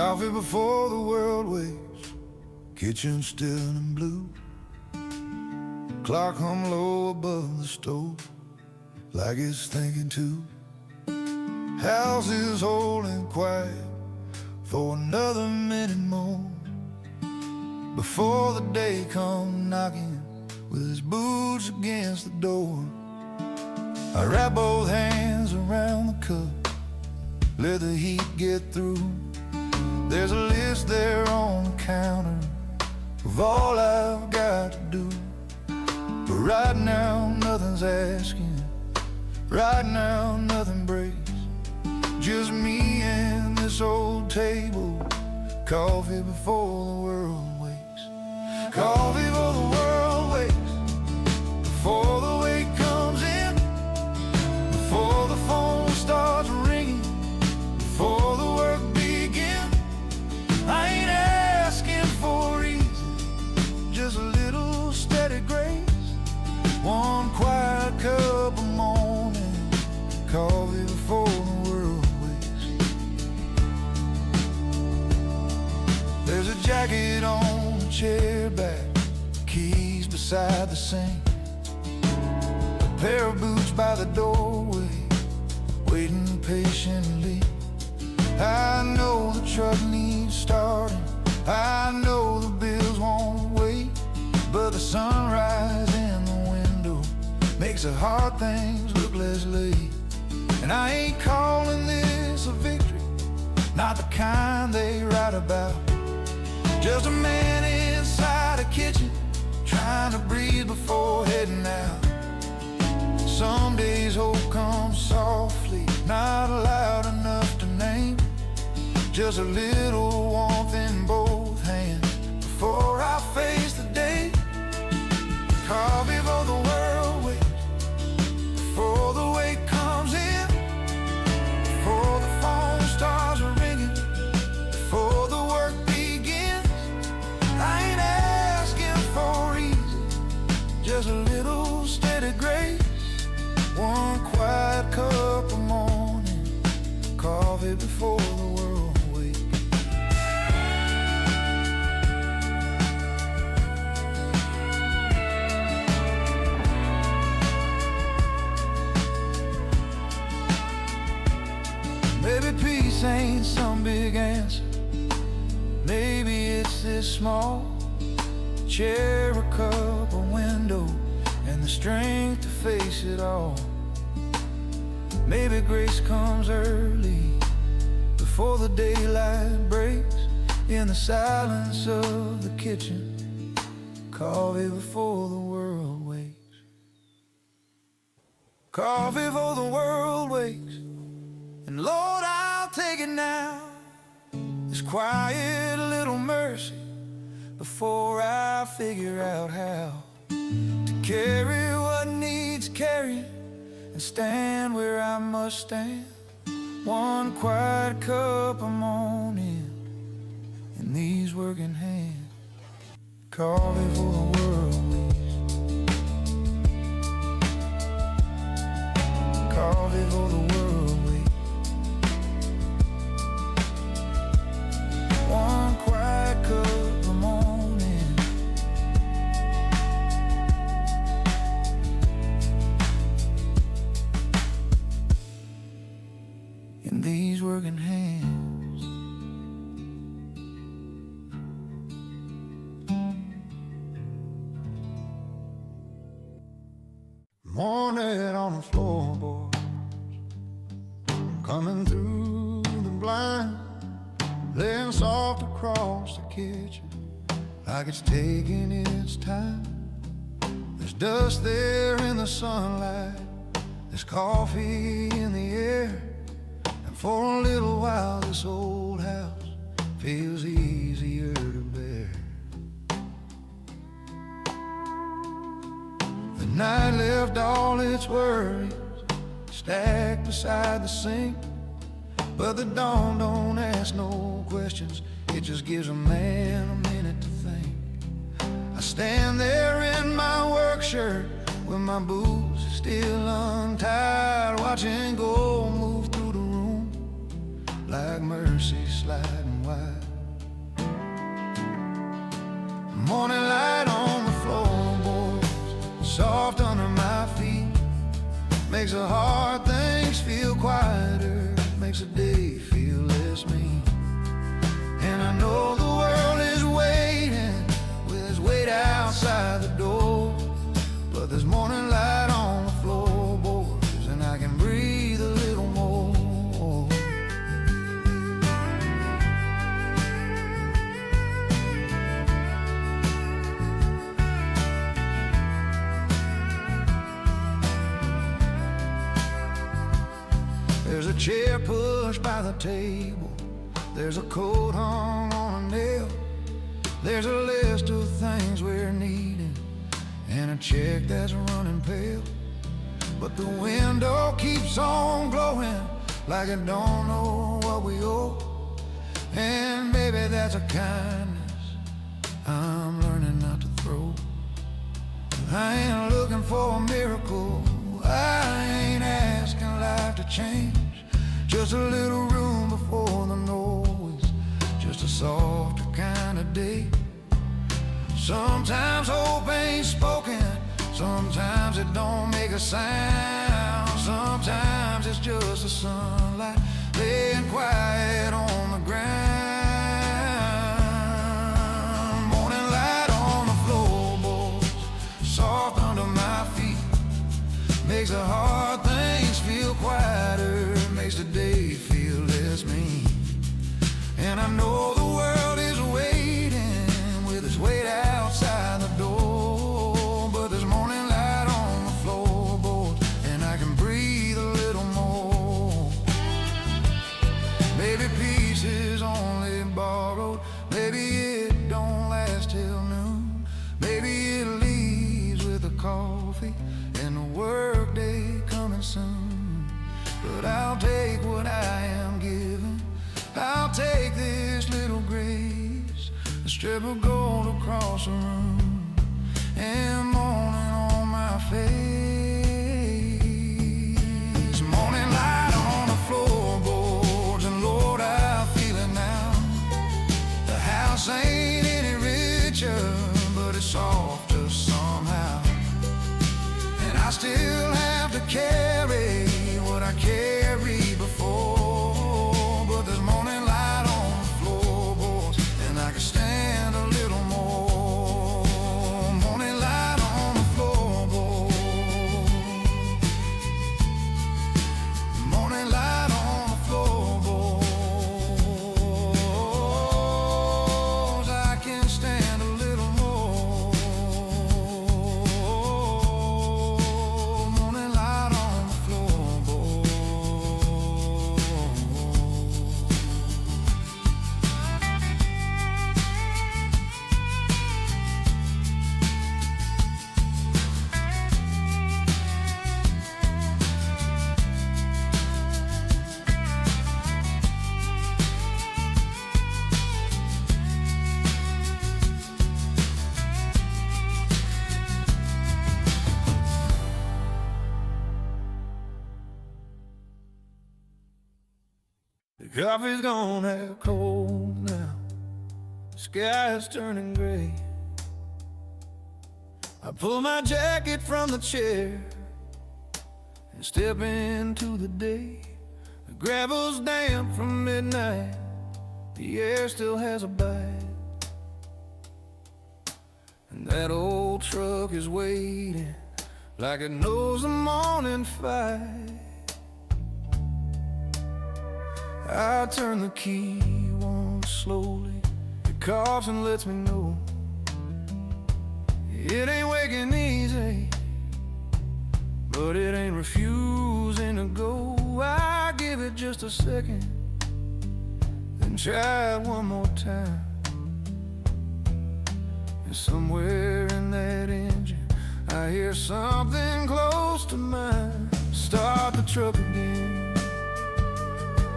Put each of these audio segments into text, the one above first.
Coffee before the world wakes, kitchen still in blue. Clock hum low above the stove, like it's thinking too. House is holding quiet for another minute more, before the day come knocking with his boots against the door. I wrap both hands around the cup, let the heat get through. There's a list there on the counter of all I've got to do. But right now nothing's asking, right now nothing breaks. Just me and this old table, coffee before the world wakes. Coffee before the world wakes, before the wake comes in, before the phone starts ringing, before the work begins. I ain't asking for easy, just a little steady grace. One quiet cup of morning coffee before the world wakes. There's a jacket on the chair back, keys beside the sink, a pair of boots by the doorway, waiting patiently. I know the truck needs starting, I know the bills won't wait, but the sunrise in the window makes the hard things look less late. And I ain't calling this a victory, not the kind they write about. Just a man inside a kitchen, trying to breathe before heading out. Some days hope comes softly, not loud enough to name. Just a little warmth in both hands before I face the day. Coffee before the world wakes, before the wake comes in, before the phone starts ringing, before the work begins. I ain't asking for easy, just a little steady grace. One quiet cup of morning coffee before the world wakes. Maybe peace ain't some big answer, maybe it's this small chair, a cup, a window, and the strength to face it all. Maybe grace comes early, before the daylight breaks, in the silence of the kitchen, coffee before the world wakes. Coffee before the world wakes, and Lord, I'll take it now. This quiet little mercy, before I figure out how to carry what needs carrying and stand where I must stand. One quiet cup of morning in these working hands. Coffee for the world wakes. Coffee for the world wakes. One quiet cup of morning. In these working hands. Morning on the floorboards, coming through the blind, laying soft across the kitchen, like it's taking its time. There's dust there in the sunlight, there's coffee in the air, and for a little while this old house feels easier to bear. The night left all its worries stacked beside the sink, but the dawn don't ask no questions, it just gives a man a minute to think. I stand there in my work shirt with my boots still untied, watching gold move through the room like mercy sliding wide. Morning light on the floorboards, soft under my feet, makes the hard things feel quieter, makes the day feel less mean. And I know the world is waiting with its weight outside the door, but there's morning light on the floorboards, and I can breathe a little more. There's a chair pushed by the table, there's a coat hung on a nail, there's a list of things we're needing, and a check that's running pale. But the window keeps on glowing like it don't know what we owe. And maybe that's a kindness I'm learning not to throw. I ain't looking for a miracle, I ain't asking life to change. Just a little room before the noise, just a softer kind of day. Sometimes hope ain't spoken, sometimes it don't make a sound. Sometimes it's just the sunlight laying quiet on the ground. Morning light on the floorboards, soft under my feet, makes the hard things feel quieter, makes the day feel less mean. And I know the world is waiting with its weight outside the door, but there's morning light on the floorboard, and I can breathe a little more. Maybe peace is only borrowed, maybe it don't last till noon, maybe it leaves with the coffee and the work day coming soon. But I'll take what I am given, I'll take this little grace, a strip of gold across the room, and morning on my face. Morning light on the floorboards, and Lord, I feel it now. The house ain't any richer, but it's softer somehow. And I still have to carry what I carried before, but there's morning light on the floorboards, and I can stand a little more. Morning light on the floorboards, morning light on the floorboards, I can stand a little more. Morning light on the floorboards. The coffee's gone out cold now, the sky's turning gray. I pull my jacket from the chair and step into the day. The gravel's damp from midnight, the air still has a bite, and that old truck is waiting like it knows the morning fight. I turn the key once slowly, it coughs and lets me know it ain't waking easy, but it ain't refusing to go. I give it just a second, then try it one more time. And somewhere in that engine I hear something close to mine. Start the truck again,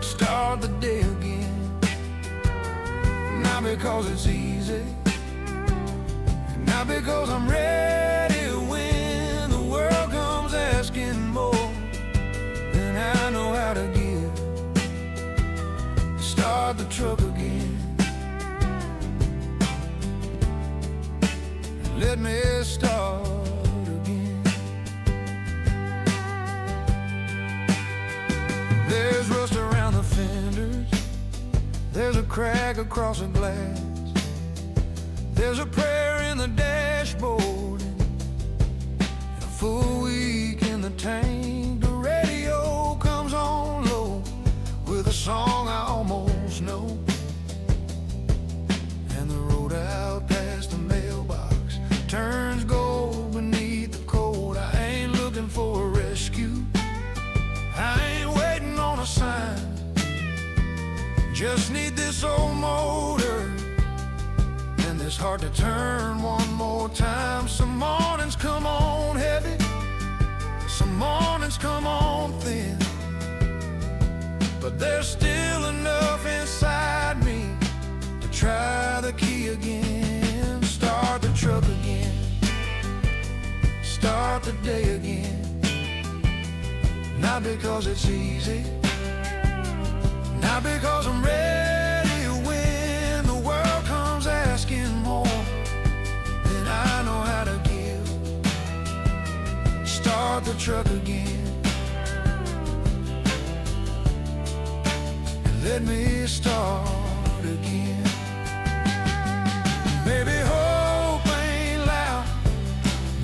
start the day again. Not because it's easy, not because I'm ready when the world comes asking more than I know how to give. crack across a glass. There's a prayer in the dashboard, and a full week in the tank. The radio comes on low with a song I almost know, and the road out past the mailbox turns gold beneath the cold. I ain't looking for a rescue, I ain't waiting on a sign. Just need this old motor and this heart to turn one more time. Some mornings come on heavy, some mornings come on thin, but there's still enough inside me to try the key again. Start the truck again, start the day again. Not because it's easy, not because I'm ready when the world comes asking more than I know how to give. Start the truck again, and let me start again. Maybe hope ain't loud,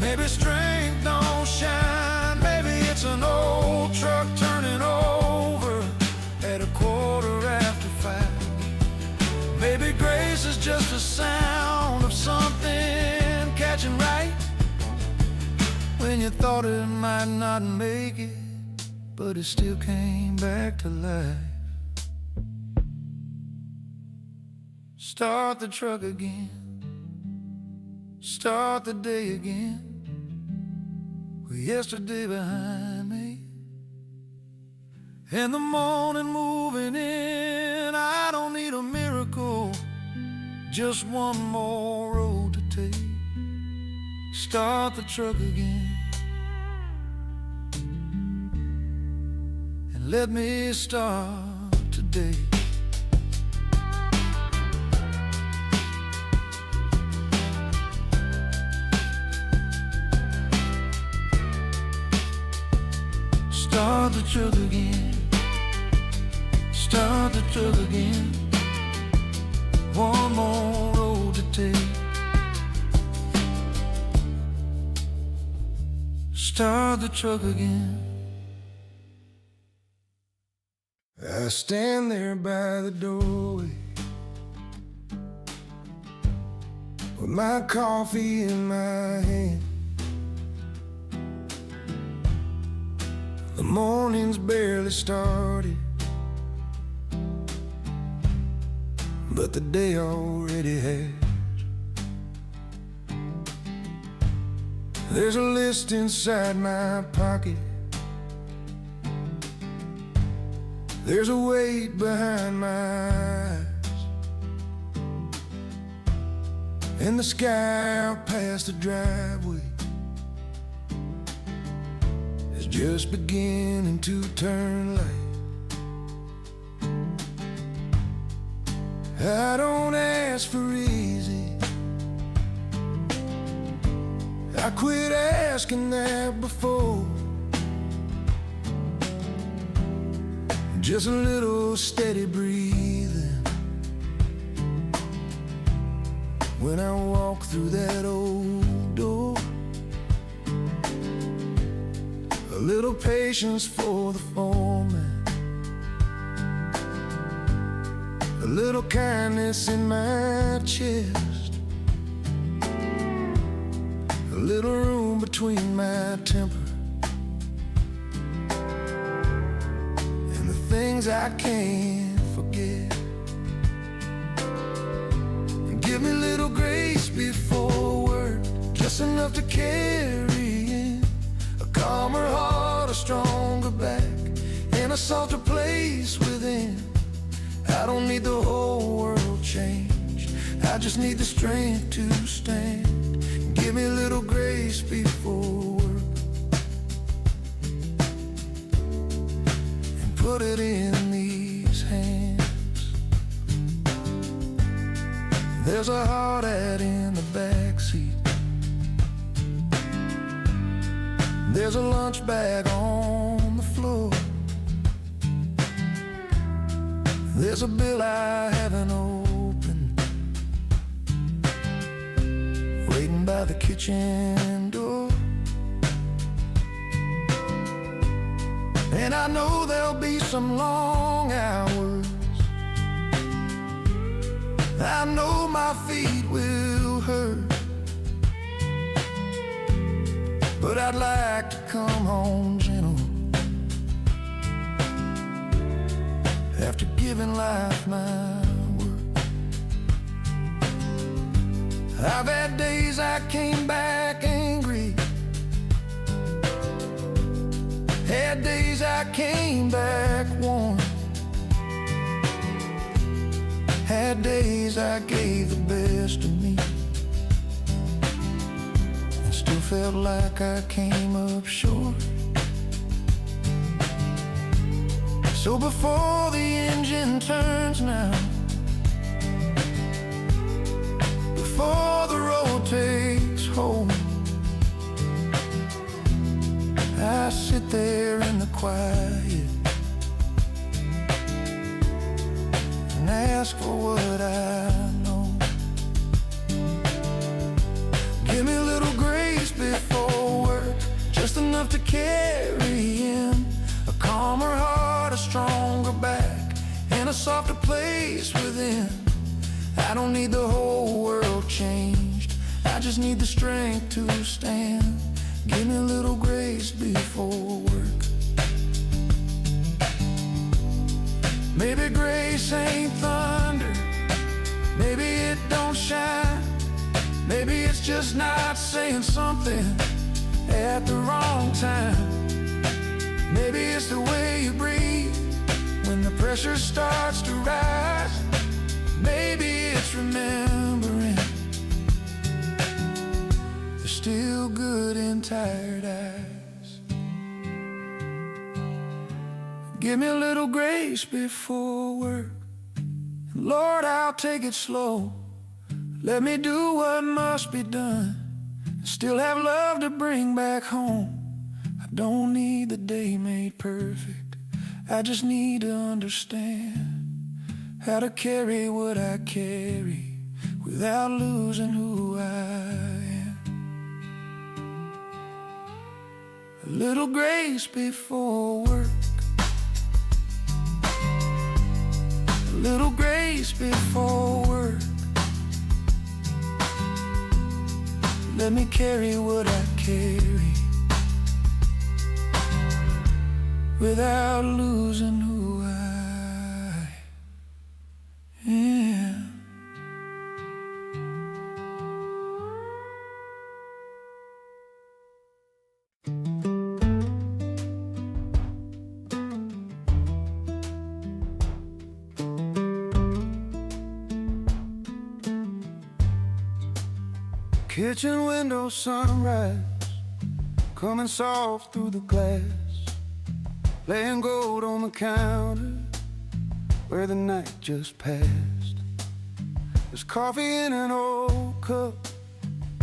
maybe strength don't shine, maybe it's an old truck turning over at 5:15. Maybe grace is just a sound of something catching right when you thought it might not make it, but it still came back to life. Start the truck again, start the day again, with yesterday behind me and the morning moving in. I don't need a miracle, just one more road to take. Start the truck again, and let me start today. Start the truck again, start the truck again, one more road to take. Start the truck again. I stand there by the doorway with my coffee in my hand. The morning's barely started, but the day already has. There's a list inside my pocket, there's a weight behind my eyes, and the sky out past the driveway is just beginning to turn light. I don't ask for easy, I quit asking that before. Just a little steady breathing when I walk through that old door. A little patience for the foreman, a little kindness in my chest, a little room between my temper and the things I can't forget. And give me a little grace before work, just enough to carry in a calmer heart, a stronger back, and a softer place within. I don't need the whole world changed, I just need the strength to stand. Give me a little grace before work, and put it in these hands. There's a hard hat in the backseat, there's a lunch bag on the floor, There's a bill I haven't opened, waiting by the kitchen door. And I know there'll be some long hours. I know my feet will hurt, but I'd like to come home gentle after giving life my word. I've had days I came back angry, had days I came back warm, had days I gave the best of me and still felt like I came up short. So before the engine turns now, before the road takes hold, I sit there in the quiet and ask for what I know. Give me a little grace before work, just enough to carry in a calmer heart, a stronger back, and a softer place within. I don't need the whole world changed, I just need the strength to stand. Give me a little grace before work. Maybe grace ain't thunder, maybe it don't shine, maybe it's just not saying something at the wrong time. Maybe it's the way you breathe when the pressure starts to rise. Maybe it's remembering there's still good in tired eyes. Give me a little grace before work, and Lord, I'll take it slow. Let me do what must be done and still have love to bring back home. I don't need the day made perfect, I just need to understand how to carry what I carry without losing who I am. A little grace before work, a little grace before work. Let me carry what I carry without losing who I am. Kitchen window sunrise, coming soft through the glass, laying gold on the counter where the night just passed. There's coffee in an old cup,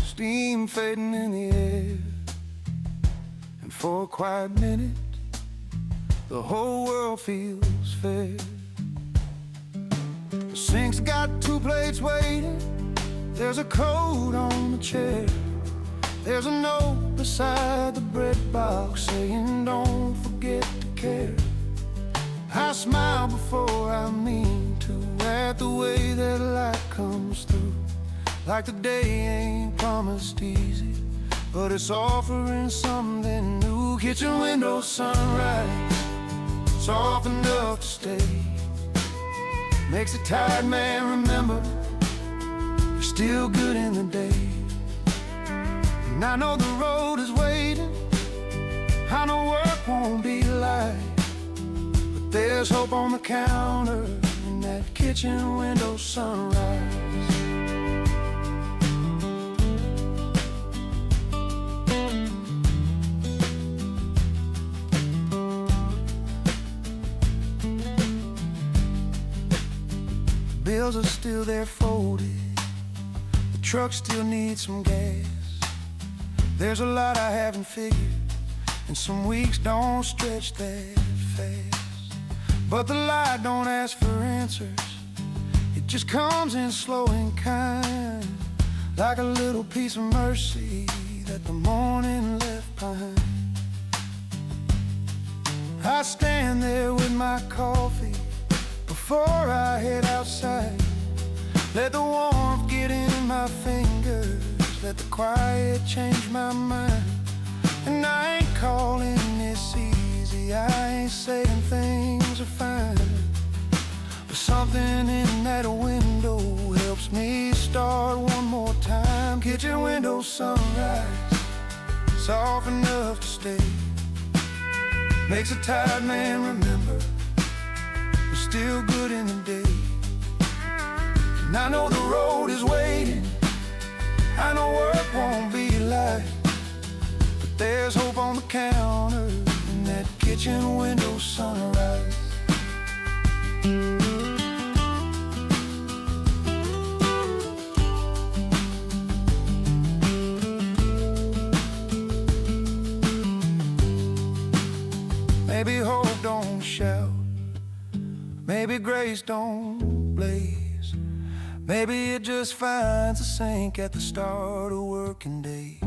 steam fading in the air, and for a quiet minute the whole world feels fair. The sink's got 2 plates waiting, there's a coat on the chair, there's a note beside the bread box saying don't forget to care. I smile before I mean to at the way that light comes through, like the day ain't promised easy, but it's offering something new. Kitchen window sunrise, soft enough to stay, makes a tired man remember there's still good in the day. And I know the road is waiting, I know work won't be light, but there's hope on the counter in that kitchen window sunrise. The bills are still there folded, the truck still needs some gas. There's a lot I haven't figured, and some weeks don't stretch that fast. But the light don't ask for answers. It just comes in slow and kind, like a little piece of mercy that the morning left behind. I stand there with my coffee before I head outside. Let the warmth get in my fingers, let the quiet change my mind. And I ain't calling this easy, I ain't saying things are fine, but something in that window helps me start one more time. Kitchen window sunrise, soft enough to stay, makes a tired man remember we're still good in the day. And I know the road is waiting, I know work won't be light, but there's hope on the counter in that kitchen window sunrise. Maybe hope don't shout, maybe grace don't blaze, maybe it just finds a sink at the start of working days.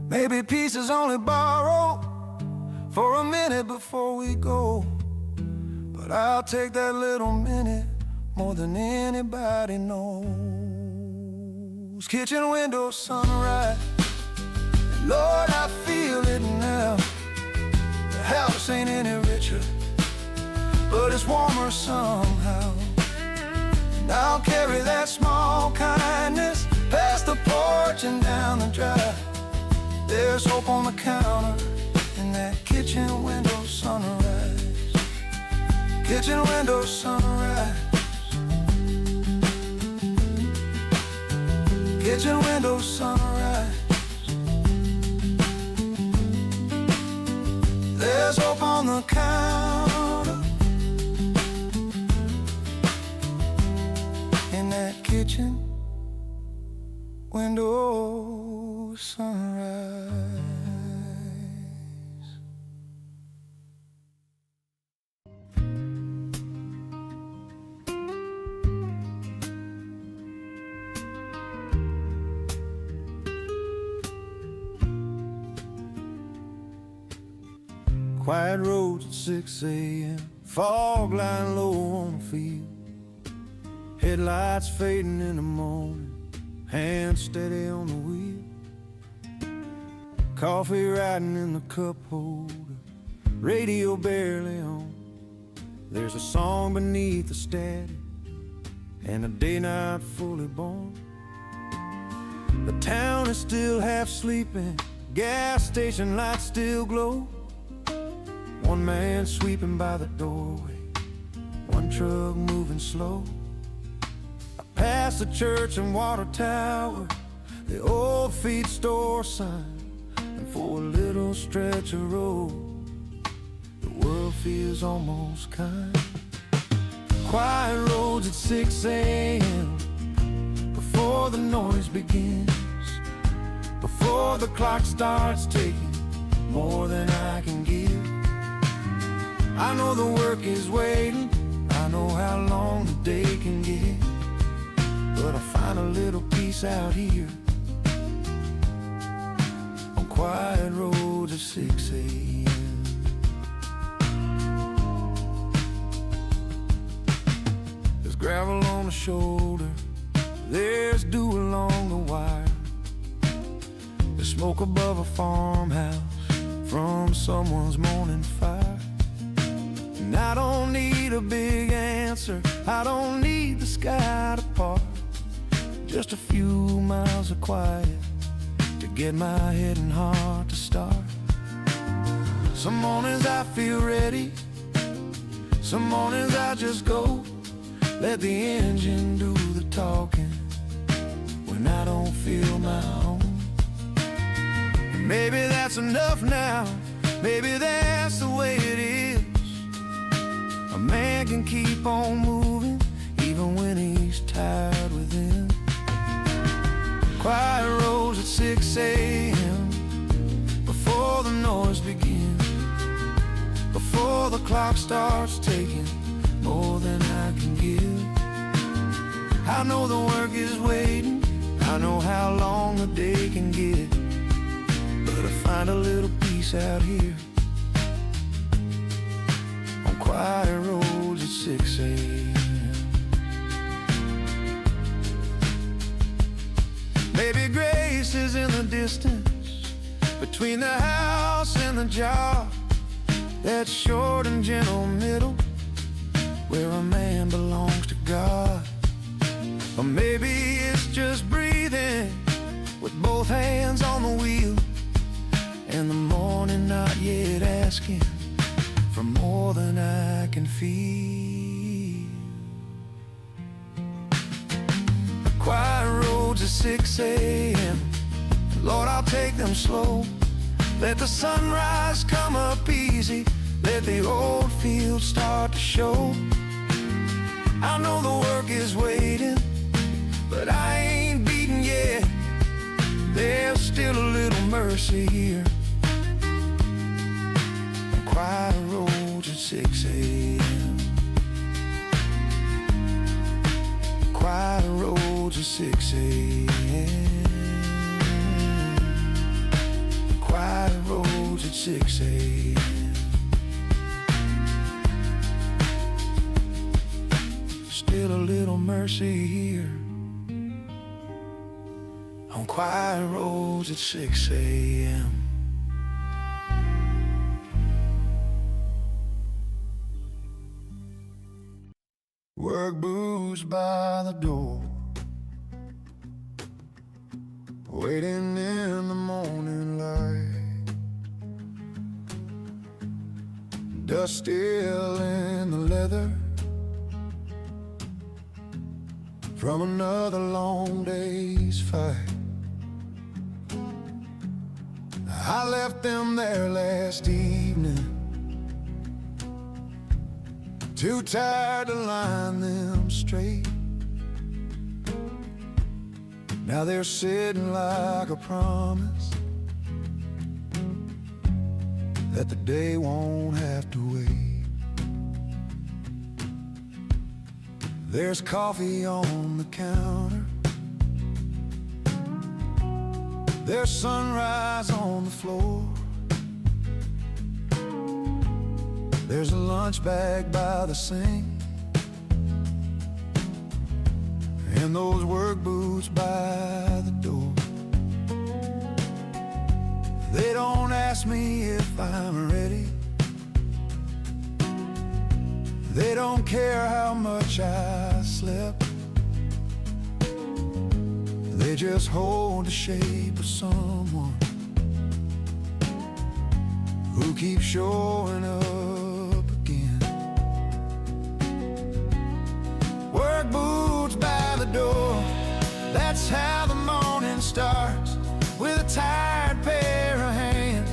Maybe peace is only borrowed for a minute before we go, but I'll take that little minute more than anybody knows. Kitchen window sunrise, Lord, I feel it now. The house ain't any richer, but it's warmer somehow. And I'll carry that small kindness past the porch and down the drive. There's hope on the counter in that kitchen window sunrise. Kitchen window sunrise. Kitchen window sunrise. There's hope on the counter in that kitchen window sunrise. Quiet roads at 6 a.m., fog lying low on the field, headlights fading in the morning, hands steady on the wheel, coffee riding in the cup holder, radio barely on. There's a song beneath the static and a day not fully born. The town is still half sleeping, gas station lights still glow. One man sweeping by the doorway, one truck moving slow. I pass the church and water tower, the old feed store sign, and for a little stretch of road, the world feels almost kind. Quiet roads at 6 a.m., before the noise begins, before the clock starts ticking more than I can give. I know the work is waiting, I know how long the day can get, but I find a little peace out here on quiet roads at 6 a.m. There's gravel on the shoulder, there's dew along the wire, there's smoke above a farmhouse from someone's morning fire. And I don't need a big answer, I don't need the sky to part, just a few miles of quiet to get my head and heart to start. Some mornings I feel ready, some mornings I just go, let the engine do the talking when I don't feel my own. And maybe that's enough now, maybe that's the way it is. A man can keep on moving even when he's tired within. Quiet roads at 6 a.m., before the noise begins, before the clock starts taking more than I can give. I know the work is waiting, I know how long a day can get, but I find a little peace out here on quiet roads at 6 a.m. Maybe grace is in the distance between the house and the job, that short and gentle middle where a man belongs to God. Or maybe it's just breathing with both hands on the wheel, and the morning not yet asking for more than I can feel. The quiet roads at 6 a.m. Lord, I'll take them slow. Let the sunrise come up easy, let the old fields start to show. I know the work is waiting, but I ain't beaten yet. There's still a little mercy here on quiet roads at 6 a.m. Quiet roads at 6 a.m. Quiet roads at 6 a.m. Still a little mercy here on quiet roads at 6 a.m. Work boots by the door, waiting in the morning light. Dust still in the leather from another long day's fight. I left them there last evening, too tired to line them straight. Now they're sitting like a promise that the day won't have to wait. There's coffee on the counter, there's sunrise on the floor, there's a lunch bag by the sink, and those work boots by the door. They don't ask me if I'm ready, they don't care how much I slept, they just hold the shape of someone who keeps showing up again. Work boots by the door, that's how the morning starts, with a tired pair of hands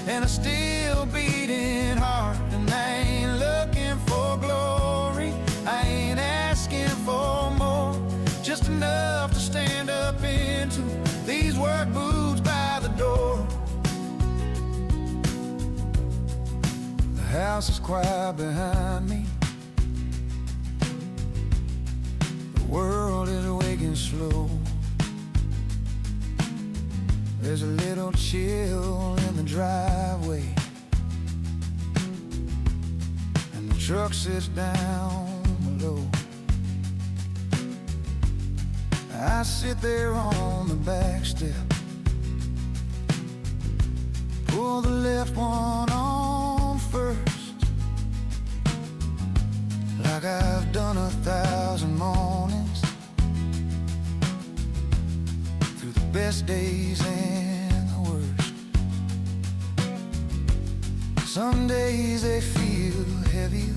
and a still beating heart. And I ain't looking for glory, I ain't asking for more, just enough to stand up into these work boots by the door. The house is quiet behind me, the world is waking slow. There's a little chill in the driveway, and the truck sits down below. I sit there on the back step, pull the left one on first, like I've done 1,000 mornings, through the best days and the worst. Some days they feel heavier,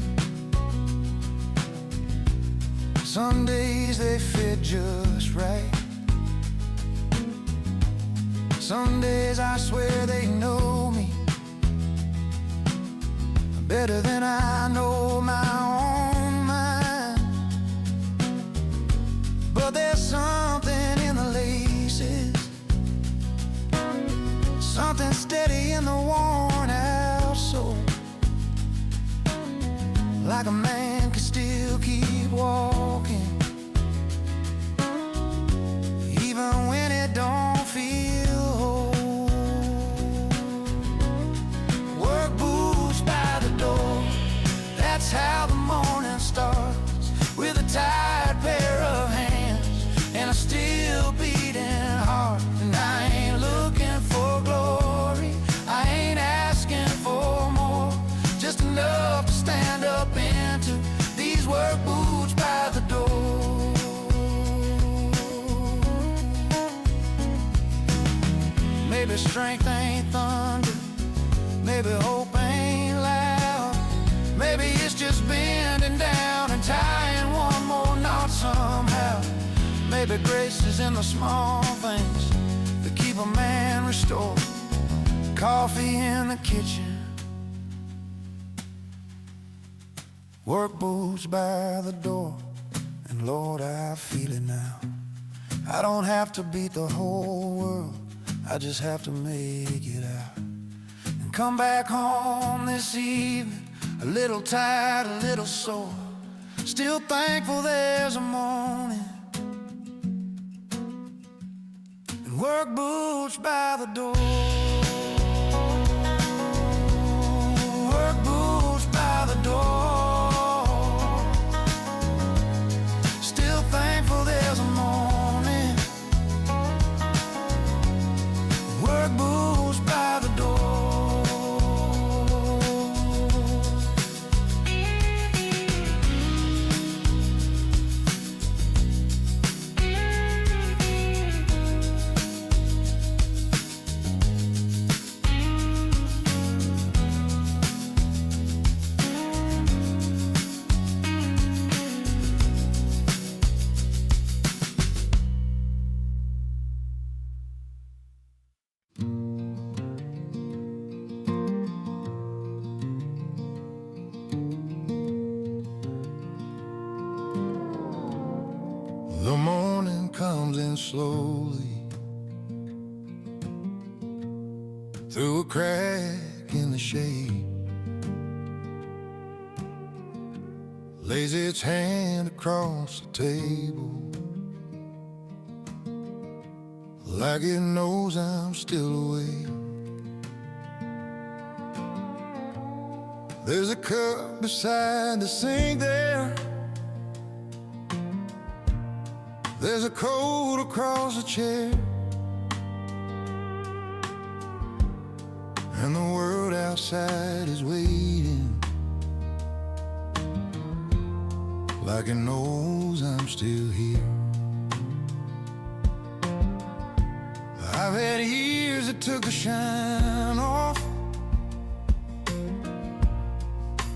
some days they fit just right, some days I swear they know me better than I know my own mind. But there's something in the laces, something steady in the worn out soul, like a man can still keep walking, even when it don't feel whole. Work boots by the door, that's how the morning starts, with a tired pair of hands and a still beating heart. And I ain't looking for glory, I ain't asking for more, just enough to stand up into these work boots by the door. Maybe strength ain't thunder, maybe hope ain't loud, maybe it's just bending down and tying one more knot somehow. Maybe grace is in the small things that keep a man restored. Coffee in the kitchen, work boots by the door, and Lord, I feel it now. I don't have to beat the whole world, I just have to make it out and come back home this evening, a little tired, a little sore, still thankful there's a morning. And work boots by the door, work boots by the door, still thankful there's a morning. Work boots by the door. The morning comes in slowly through a crack in the shade, lays its hand across the table like it knows I'm still awake. There's a cup beside the sink there, there's a coat across the chair, and the world outside is waiting like it knows I'm still here. I've had years that took the shine off,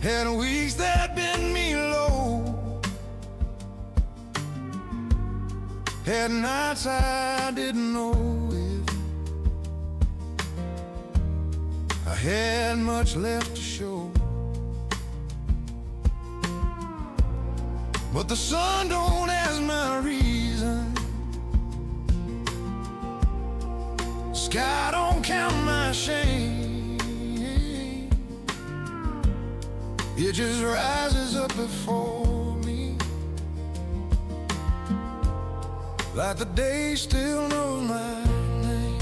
had weeks that bent me low, had nights I didn't know if I had much left to show. But the sun don't ask my reason, sky don't count my shame, it just rises up before me like the day still knows my name.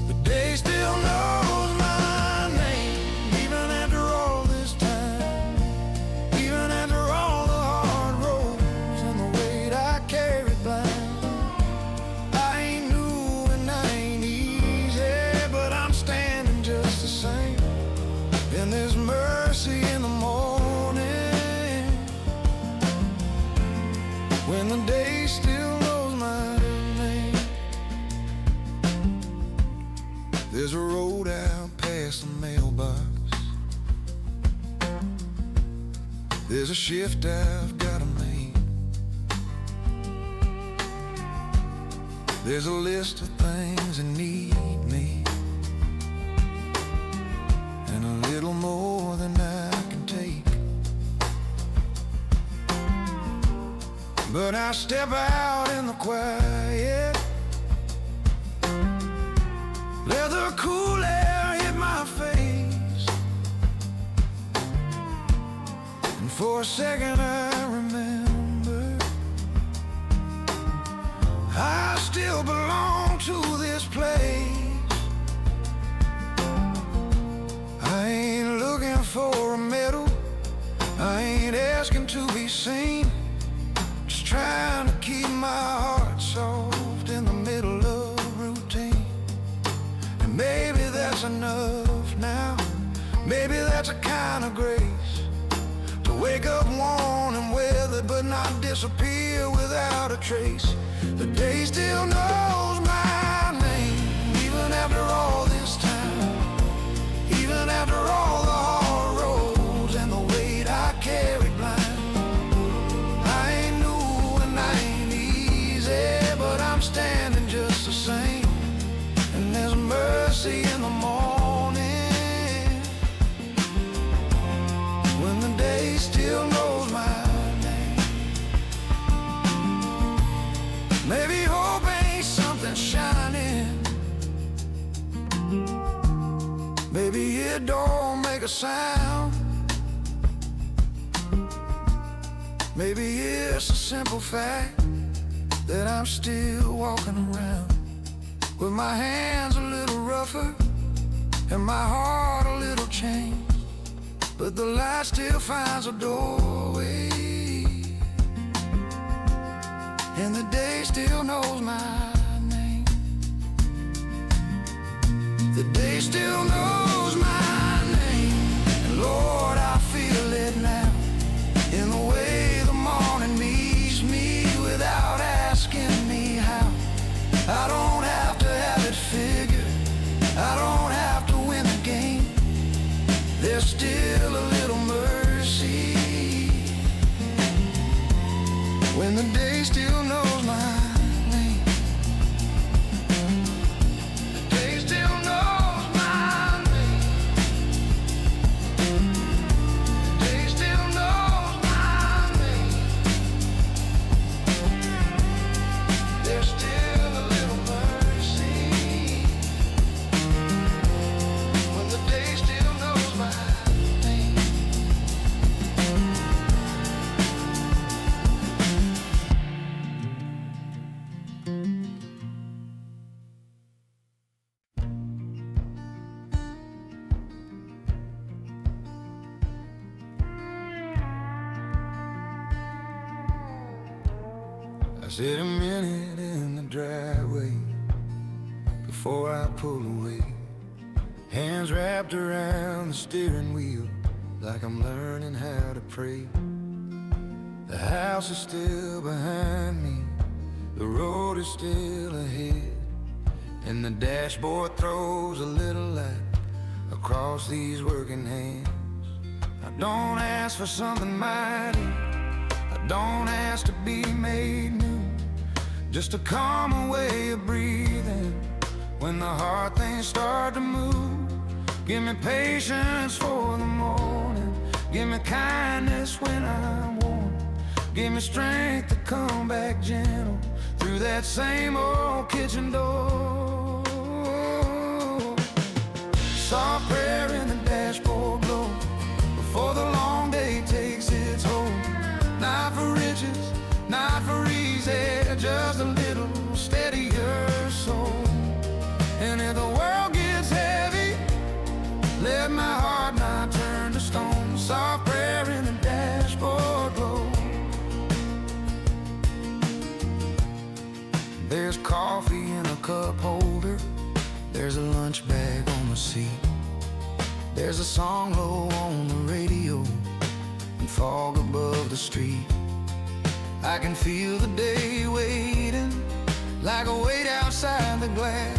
The day still knows my name, even after all this time, even after all the hard roads and the weight I carried blind. I ain't new and I ain't easy, but I'm standing just the same. And there's mercy in the morning, when the day still knows my name. There's a road out past the mailbox, there's a shift I've gotta make, there's a list of things that need me, and a little more than I can take. But I step out in the quiet, let the cool air hit my face, For a second I remember I still belong to this place. I ain't looking for a medal, I ain't asking to be seen, just trying to keep my heart soft in the middle of routine. And maybe that's enough now, maybe that's a kind of grace, to wake up worn and weathered but not disappear without a trace. The day still knows my name, even after all this time, even after all the hard roads and the weight I carried blind. I ain't new and I ain't easy, but I'm standing just the same. And there's mercy in the morning, when the day still knows my name. Maybe hope ain't something shining, maybe it don't make a sound, maybe it's a simple fact that I'm still walking around with my hands a little rougher and my heart a little changed, but the light still finds a doorway, and the day still knows my name. The day still knows my name, and Lord, I feel it now, in the way the morning meets me without asking me how. I don't have to have it figured, I don't have to win the game. There's still a little mercy when the day still knows my name. The day still knows my name. The day still knows my name. There's still a little mercy when the day still knows my name. I sit a minute in the driveway before I pull away, hands wrapped around the steering wheel like I'm learning how to pray. The house is still behind me, the road is still ahead, and the dashboard throws a little light across these working hands. I don't ask for something mighty, I don't ask to be made new, just a calmer way of breathing when the hard things start to move. Give me patience for the morning, give me kindness when I'm worn, give me strength to come back gentle through that same old kitchen door. Soft prayer in the dashboard glow before the long day takes its hold. Not for riches, not for easy, just a little steadier soul. And if the world gets heavy, let my heart not turn to stone. Soft prayer in the dashboard glow. There's coffee in a cup holder, there's a lunch bag on the seat, there's a song low on the radio and fog above the street. I can feel the day waiting like a weight outside the glass,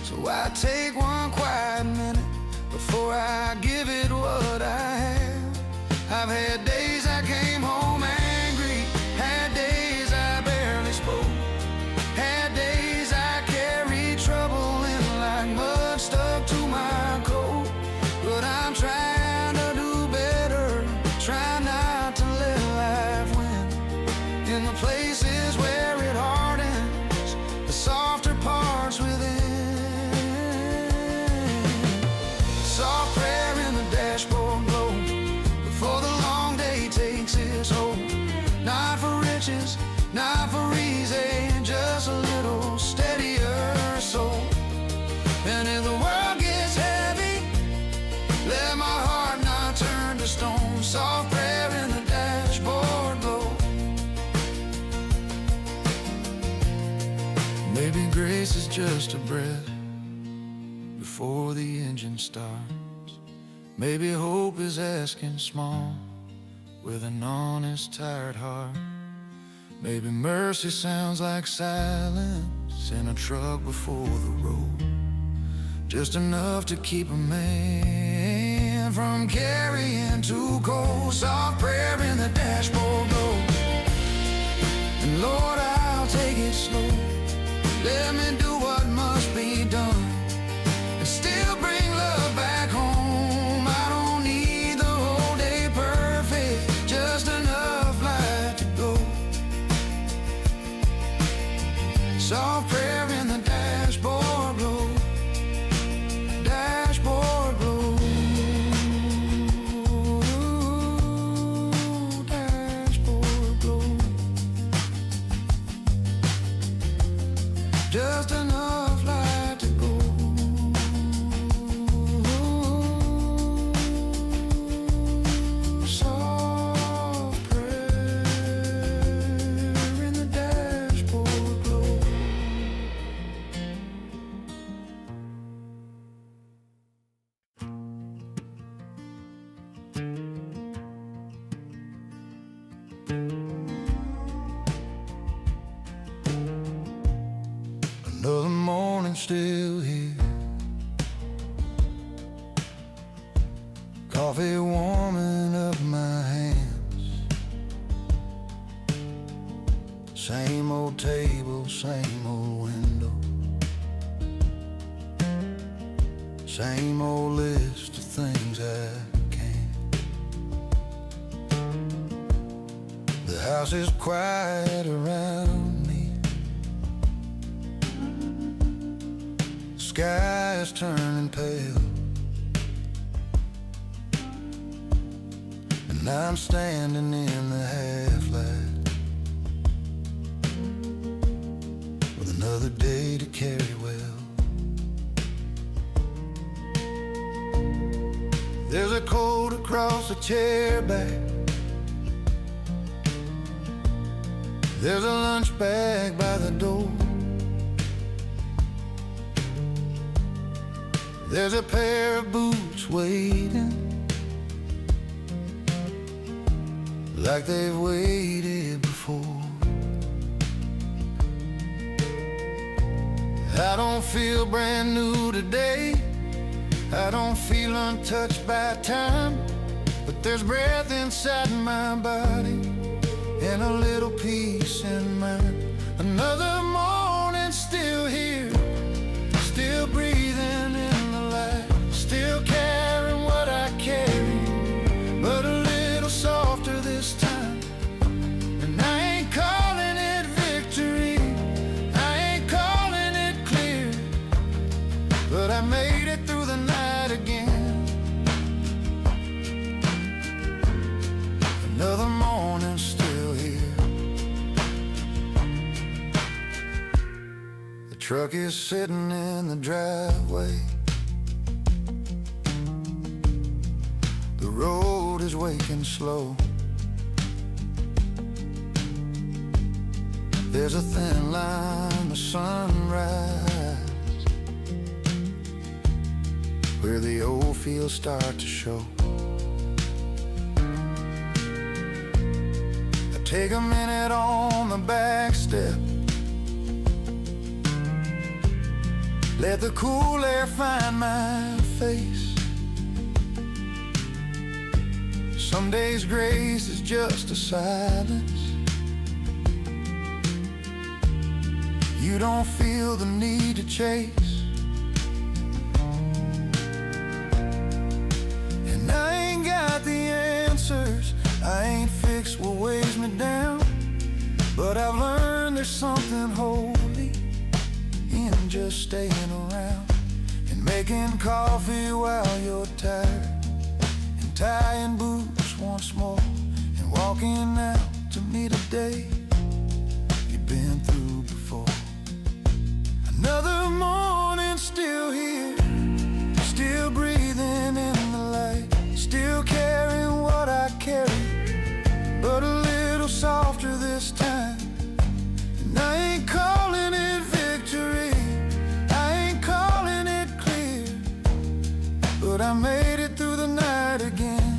so I take one quiet minute before I give it what I have. I've had days I came home angry, had days I barely spoke, had days I carried trouble in like mud stuck to my coat. But I'm trying to do better, try not to let life win. In the places where it hardens, the softer parts within. just a breath before the engine starts. Maybe hope is asking small with an honest, tired heart. Maybe mercy sounds like silence in a truck before the road, just enough to keep a man from carrying too cold. Soft prayer in the dashboard glow, and Lord, I'll take it slow. Let me do what must be done and still bring love back home. I don't need the whole day perfect, just enough light to go. Soft prayer in the dashboard glow, dashboard glow, dashboard glow. Just enough light to go. Soft prayer in the dashboard glow. Another morning still here, coffee warming up my hands. Same old table, same old window, same old list of things I can't. The house is quiet around me, sky is turning pale, and I'm standing in the half light with another day to carry well. There's a coat across the chair back, there's a lunch bag by the door, there's a pair of boots waiting, like they've waited before. I don't feel brand new today, I don't feel untouched by time, but there's breath inside my body and a little peace in mind. Another morning still here, still breathing in the light, still carrying what I carry, but a little softer this time. And I ain't calling it victory, I ain't calling it clear, but I made it through the night again. Another morning still here. The truck is sitting in the driveway, the road is waking slow, there's a thin line of sunrise where the old fields start to show. I take a minute on the back step, let the cool air find my face. Some days grace is just a silence, you don't feel the need to chase. And I ain't got the answers, I ain't fixed what weighs me down, but I've learned there's something holy in just staying around and making coffee while you're tired, and tying boots once more, and walking out to meet a day you've been through before. Another morning still here, still breathing in the light, still carrying what I carry, but a little softer this time. And I ain't calling it victory, but I made it through the night again.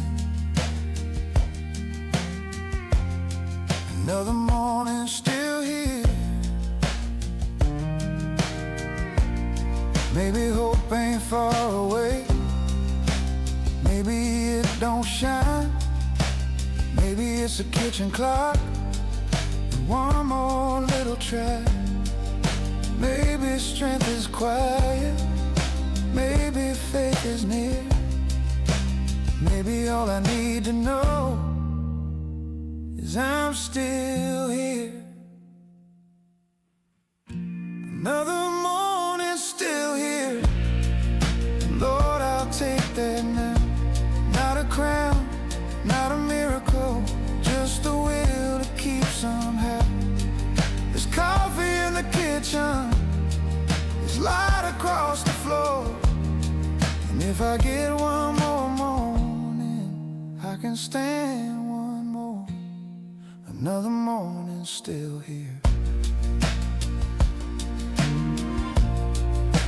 Another morning still here. Maybe hope ain't far away. Maybe it don't shine. Maybe it's a kitchen clock and one more little try. Maybe strength is quiet. Maybe faith is near. Maybe all I need to know is I'm still here. Another morning still here. Lord, I'll take that now. Not a crown, not a miracle, just the will to keep somehow. There's coffee in the kitchen, there's light across the floor. And if I get one more morning, I can stand one more. Another morning still here.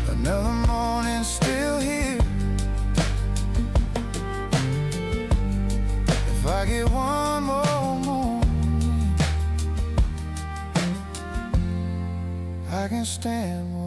Another morning still here. If I get one more morning, I can stand one.